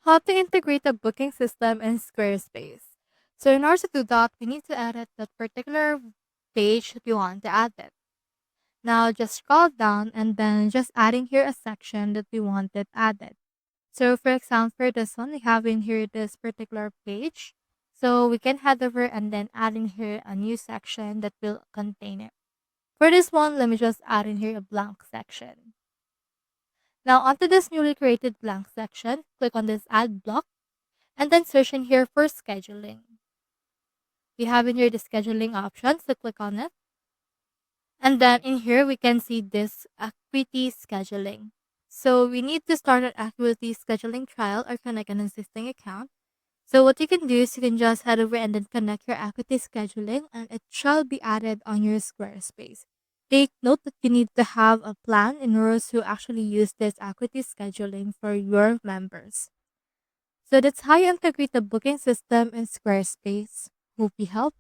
How to integrate a booking system in Squarespace. So in order to do that, we need to edit that particular page that we want to add it. Now just scroll down and then just adding here a section that we wanted added. So for example, for this one, we have in here this particular page. So we can head over and then add in here a new section that will contain it. For this one, let me just add in here a blank section. Now onto this newly created blank section, click on this add block and then search in here for scheduling. We have in here the scheduling option, so click on it. And then in here, we can see this activity scheduling. So we need to start an activity scheduling trial or connect an existing account. So what you can do is you can just head over and then connect your activity scheduling and it shall be added on your Squarespace. Take note that you need to have a plan in order to actually use this activity scheduling for your members. So that's how you integrate the booking system in Squarespace. Hope you helped.